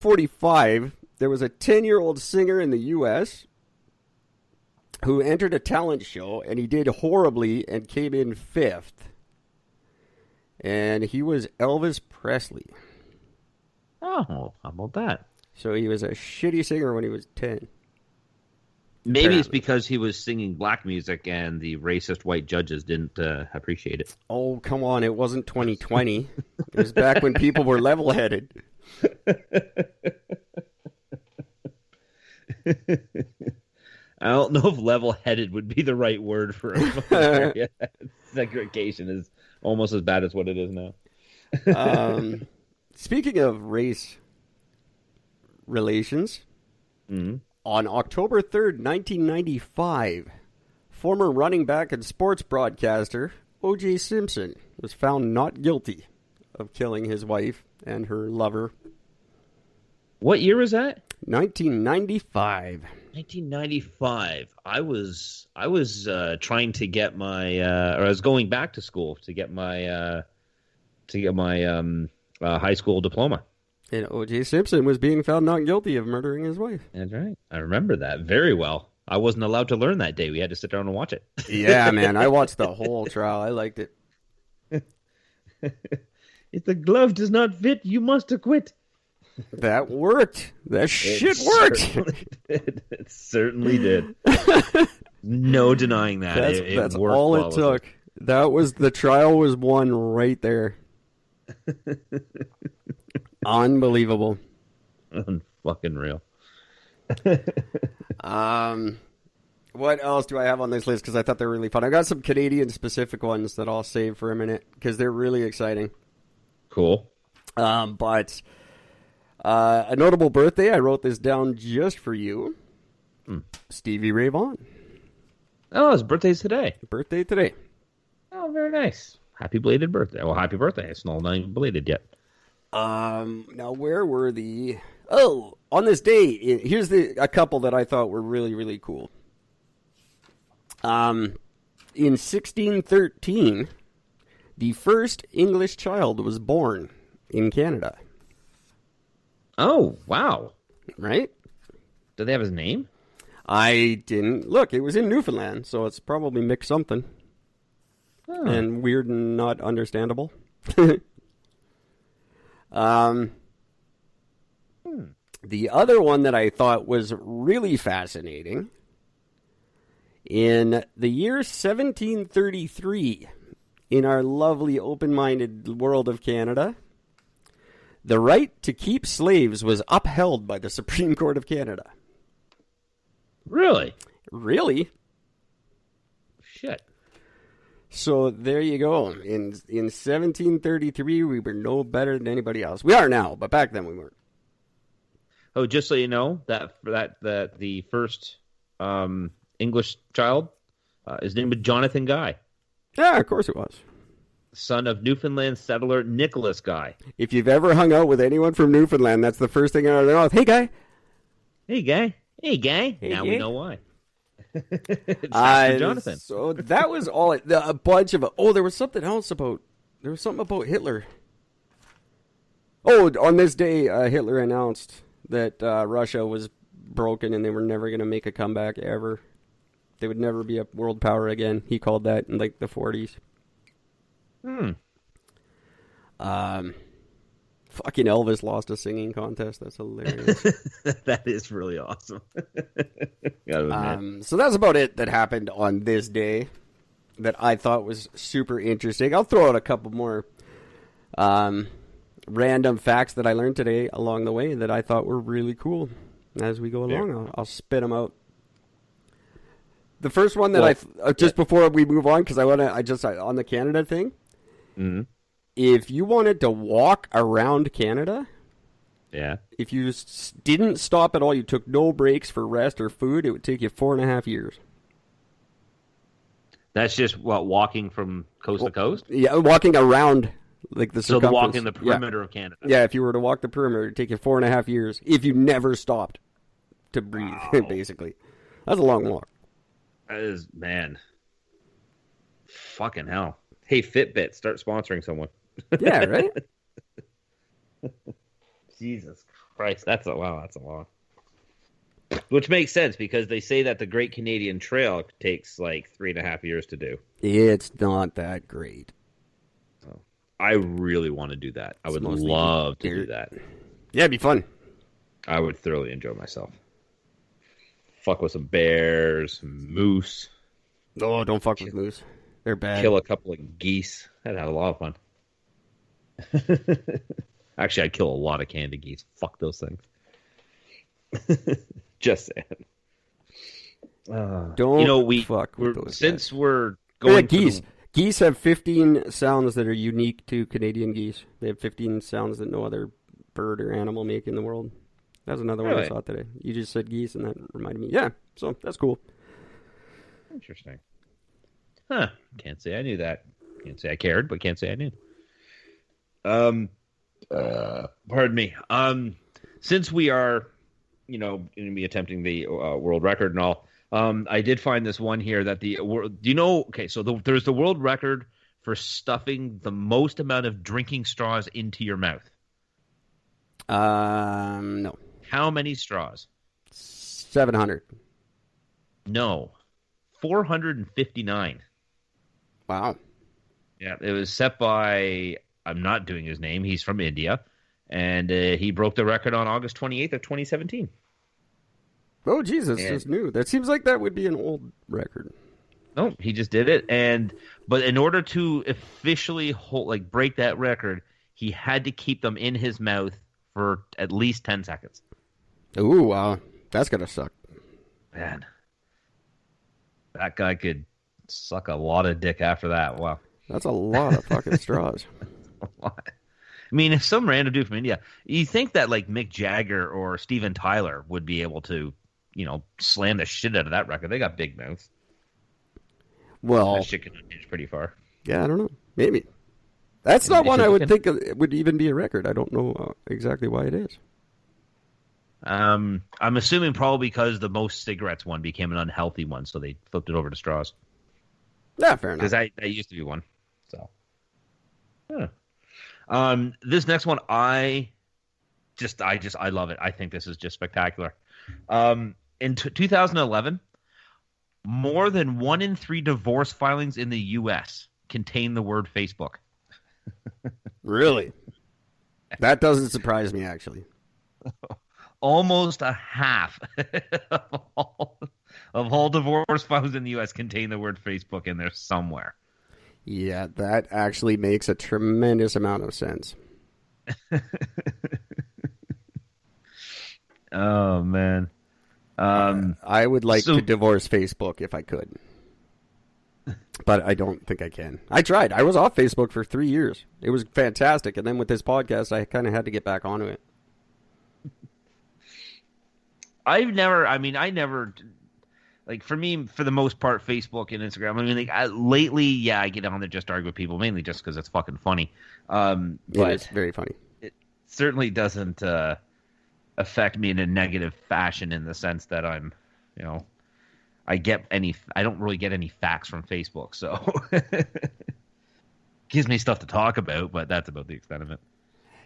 1945, there was a 10-year-old singer in the U.S. who entered a talent show, and he did horribly and came in 5th. And he was Elvis Presley. Oh, how about that? So he was a shitty singer when he was 10. Maybe Apparently. it's because he was singing black music and the racist white judges didn't appreciate it. Oh, come on. It wasn't 2020. It was back when people were level-headed. I don't know if level-headed would be the right word for it. Segregation is almost as bad as what it is now. Speaking of race relations, on October 3rd, 1995, former running back and sports broadcaster O.J. Simpson was found not guilty of killing his wife and her lover. What year was that? 1995. 1995. I was trying to get my or I was going back to school to get my high school diploma. And O.J. Simpson was being found not guilty of murdering his wife. That's right. I remember that very well. I wasn't allowed to learn that day. We had to sit down and watch it. Yeah, man. I watched the whole trial. I liked it. If the glove does not fit, you must acquit. That worked. That shit worked. It certainly did. No denying that. That's worked all it flawlessly. took. The trial was won right there. Unbelievable. Fucking real. What else do I have on this list? Because I thought they were really fun. I got some Canadian specific ones that I'll save for a minute because they're really exciting. Cool. But a notable birthday, I wrote this down just for you. Stevie Ray Vaughan. Oh, his birthday's today. Birthday today. Oh, very nice. Happy belated birthday. Well, happy birthday. It's not even belated yet. Now where were the... Oh, on this day, here's a couple that I thought were really, really cool. In 1613, the first English child was born in Canada. Oh, wow. Right? Did they have his name? I didn't look. It was in Newfoundland, so it's probably mixed something. Oh. And weird and not understandable. The other one that I thought was really fascinating, in the year 1733, in our lovely open-minded world of Canada, the right to keep slaves was upheld by the Supreme Court of Canada. Really? Really? Shit. So there you go. In 1733, we were no better than anybody else. We are now, but back then we weren't. Oh, just so you know, that the first English child, his name was Jonathan Guy. Yeah, of course it was. Son of Newfoundland settler Nicholas Guy. If you've ever hung out with anyone from Newfoundland, that's the first thing out of their mouth. Hey, guy. Hey, Guy. Hey, Guy. Hey, now Guy. we know why. It's after Jonathan. So that was all. A bunch of... Oh, there was something else about... There was something about Hitler. Oh, on this day, Hitler announced that Russia was broken and they were never going to make a comeback ever. They would never be a world power again. He called that in like the 40s. Fucking Elvis lost a singing contest. That's hilarious. That is really awesome. Gotta admit. So that's about it that happened on this day that I thought was super interesting. I'll throw out a couple more random facts that I learned today along the way that I thought were really cool. As we go along, I'll spit them out. The first one that before we move on, because on the Canada thing, if you wanted to walk around Canada, if you didn't stop at all, you took no breaks for rest or food, it would take you 4.5 years. That's just walking from coast to coast? Yeah, walking around like the circumference. So walking the perimeter of Canada. Yeah, if you were to walk the perimeter, it'd take you 4.5 years if you never stopped to breathe, basically. That's a long walk. That is, man. Fucking hell. Hey, Fitbit, start sponsoring someone. Yeah, right? Jesus Christ, that's a long. Which makes sense because they say that the Great Canadian Trail takes like 3.5 years to do. It's not that great. So, I really want to do that. I would love to do that. Yeah, it'd be fun. I would thoroughly enjoy myself. Fuck with some bears, some moose. Oh, don't fuck with moose. They're bad. Kill a couple of geese. I'd have a lot of fun. Actually, I'd kill a lot of candy geese. Fuck those things. Just saying. Don't fuck with those since guys. we're going geese. Geese have 15 sounds that are unique to Canadian geese. They have 15 sounds that no other bird or animal make in the world. That was another one I saw today. You just said geese, and that reminded me. Yeah, so that's cool. Interesting. Huh. Can't say I knew that. Can't say I cared, but can't say I knew. Pardon me. Since we are, going to be attempting the world record and all, I did find this one here that there's the world record for stuffing the most amount of drinking straws into your mouth. No. How many straws? 700. No. 459. Wow. Yeah, it was set by, I'm not doing his name, he's from India, and he broke the record on August 28th of 2017. Oh, Jesus, it's new. That seems like that would be an old record. No, he just did it, but in order to officially break that record, he had to keep them in his mouth for at least 10 seconds. Ooh, wow. That's going to suck. Man. That guy could suck a lot of dick after that. Wow. That's a lot of fucking straws. I mean, if some random dude from India, you think that like Mick Jagger or Steven Tyler would be able to, slam the shit out of that record. They got big mouths. Well, that shit can unhinge pretty far. Yeah, I don't know. Maybe. That's not one I would think it would even be a record. I don't know exactly why it is. I'm assuming probably because the most cigarettes one became an unhealthy one, so they flipped it over to straws. Yeah, fair enough. Because that used to be one. So, this next one, I love it. I think this is just spectacular. In 2011, more than 1 in 3 divorce filings in the U.S. contain the word Facebook. Really? That doesn't surprise me, actually. Almost a half of all divorce filings in the U.S. contain the word Facebook in there somewhere. Yeah, that actually makes a tremendous amount of sense. Oh, man. I would like to divorce Facebook if I could. But I don't think I can. I tried. I was off Facebook for 3 years. It was fantastic. And then with this podcast, I kind of had to get back onto it. I never, like for me, for the most part, Facebook and Instagram, lately, I get on there just to argue with people, mainly just because it's fucking funny. But it's very funny. It certainly doesn't affect me in a negative fashion in the sense that I'm, I don't really get any facts from Facebook, so gives me stuff to talk about, but that's about the extent of it.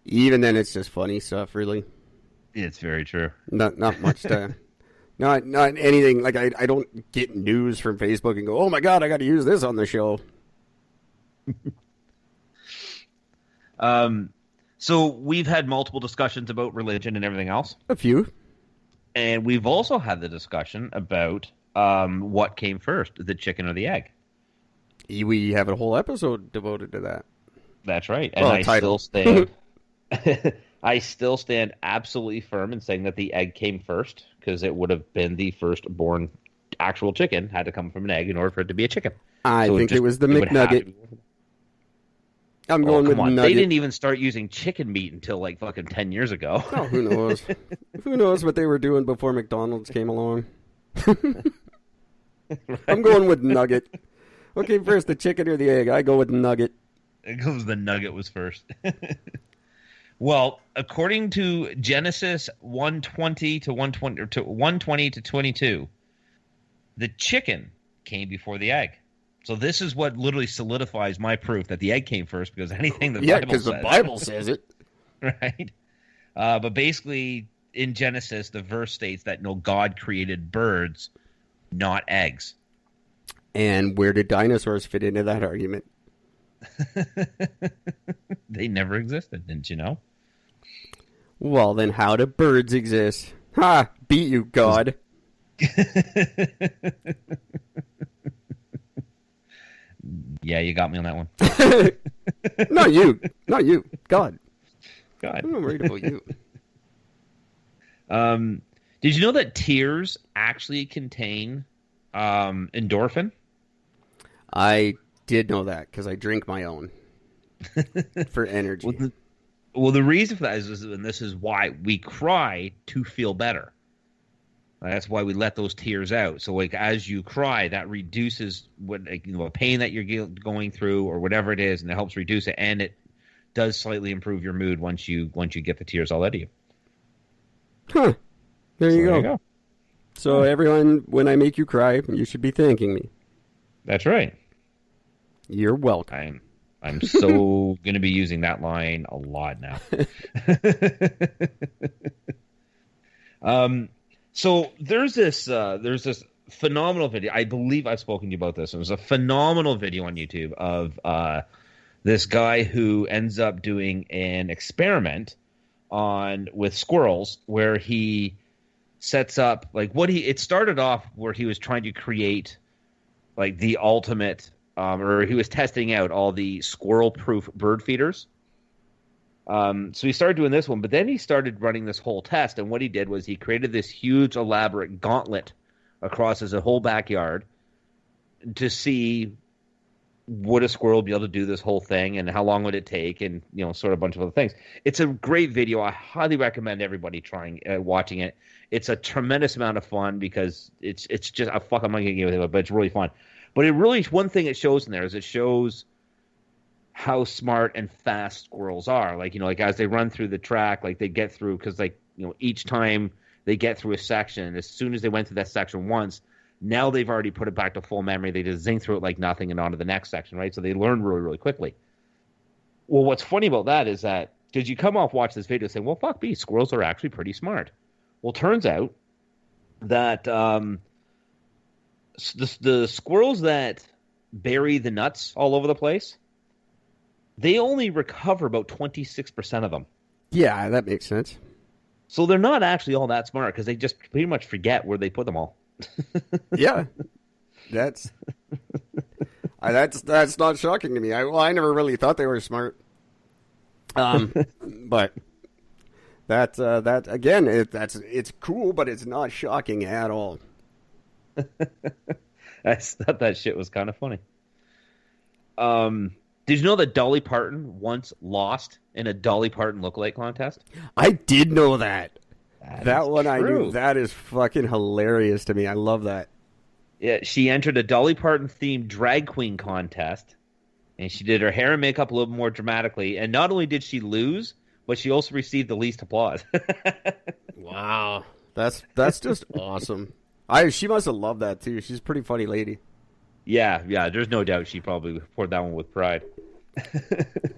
Even then, it's just funny stuff, really. It's very true. Not much to, not anything. Like I don't get news from Facebook and go, oh my God, I got to use this on the show. So we've had multiple discussions about religion and everything else. A few. And we've also had the discussion about what came first, the chicken or the egg. We have a whole episode devoted to that. That's right. And still stand. I still stand absolutely firm in saying that the egg came first because it would have been the first born actual chicken had to come from an egg in order for it to be a chicken. I think it was the McNugget. I'm going with Nugget. They didn't even start using chicken meat until like fucking 10 years ago. Oh, who knows? Who knows what they were doing before McDonald's came along? I'm going with Nugget. Okay, first the chicken or the egg? I go with Nugget. It goes the Nugget was first. Well, according to Genesis 1:20 to 1:20 or to 1:20 to 22, the chicken came before the egg. So this is what literally solidifies my proof that the egg came first because anything the Bible says. Because the Bible says it. Right? But basically, in Genesis, the verse states that God created birds, not eggs. And where did dinosaurs fit into that argument? They never existed, didn't you know? Well, then how do birds exist? Ha! Beat you, God. Yeah, you got me on that one. Not you. Not you. God. God. I'm not worried about you. Did you know that tears actually contain endorphin? I did know that because I drink my own for energy. Well, the reason for that is, and this is why we cry to feel better. That's why we let those tears out. So, like, as you cry, that reduces a pain that you're going through or whatever it is, and it helps reduce it, and it does slightly improve your mood once you get the tears all out of you. Huh. There you go. So, everyone, when I make you cry, you should be thanking me. That's right. You're welcome. I'm so going to be using that line a lot now. So there's this phenomenal video. I believe I've spoken to you about this. It was a phenomenal video on YouTube of this guy who ends up doing an experiment with squirrels where he sets up it started off where he was trying to create like the ultimate or he was testing out all the squirrel-proof bird feeders. So he started doing this one, but then he started running this whole test, and what he did was he created this huge, elaborate gauntlet across his whole backyard to see would a squirrel be able to do this whole thing, and how long would it take, and sort of a bunch of other things. It's a great video. I highly recommend everybody watching it. It's a tremendous amount of fun because it's just I'm not going to give it, but it's really fun. But one thing it shows in there is it shows how smart and fast squirrels are. Like as they run through the track, like they get through, because each time they get through a section, as soon as they went through that section once, now they've already put it back to full memory. They just zing through it like nothing and on to the next section, right? So they learn really, really quickly. Well, what's funny about that is that, because you come off watch this video saying, well, fuck me, squirrels are actually pretty smart. Well, turns out that the squirrels that bury the nuts all over the place, they only recover about 26% of them. Yeah, that makes sense. So they're not actually all that smart because they just pretty much forget where they put them all. Yeah, that's not shocking to me. I never really thought they were smart. But that again, it's cool, but it's not shocking at all. I thought that shit was kind of funny. Did you know that Dolly Parton once lost in a Dolly Parton lookalike contest? I did know that. That one true. I knew. That is fucking hilarious to me. I love that. Yeah, she entered a Dolly Parton themed drag queen contest, and she did her hair and makeup a little more dramatically. And not only did she lose, but she also received the least applause. Wow, that's just awesome. She must have loved that too. She's a pretty funny lady. Yeah. There's no doubt she probably poured that one with pride.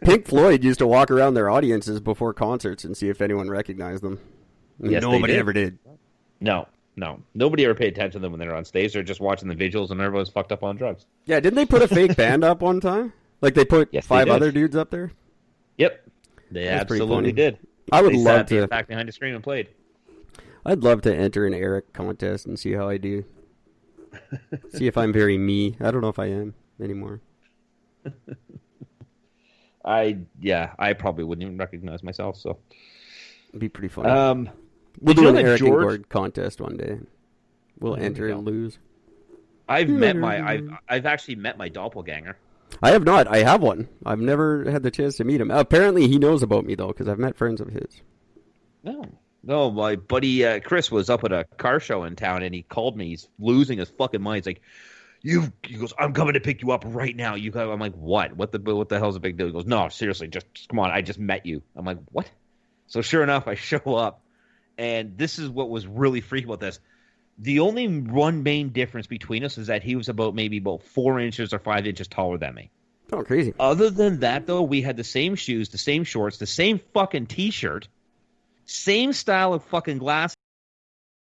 Pink Floyd used to walk around their audiences before concerts and see if anyone recognized them. Yes, nobody ever did. No. Nobody ever paid attention to them when they were on stage. They're just watching the visuals, and everyone's fucked up on drugs. Yeah, didn't they put a fake band up one time? Like they put five other dudes up there? Yep. They absolutely did. I would love to. Back behind the screen and played. I'd love to enter an Eric contest and see how I do. See if I'm very me. I don't know if I am anymore. I probably wouldn't even recognize myself. So it'd be pretty funny. We'll do an Eric and Gord contest one day. We'll enter and lose. I've actually met my doppelganger. I have not. I have one. I've never had the chance to meet him. Apparently, he knows about me though, because I've met friends of his. No, my buddy Chris was up at a car show in town, and he called me. He's losing his fucking mind. He's like, he goes, I'm coming to pick you up right now. I'm like, what? What the hell's a big deal? He goes, no, seriously, just come on. I just met you. I'm like, what? So sure enough, I show up, and this is what was really freaky about this. The only one main difference between us is that he was maybe about 4 inches or 5 inches taller than me. Oh, crazy. Other than that, though, we had the same shoes, the same shorts, the same fucking T-shirt. Same style of fucking glasses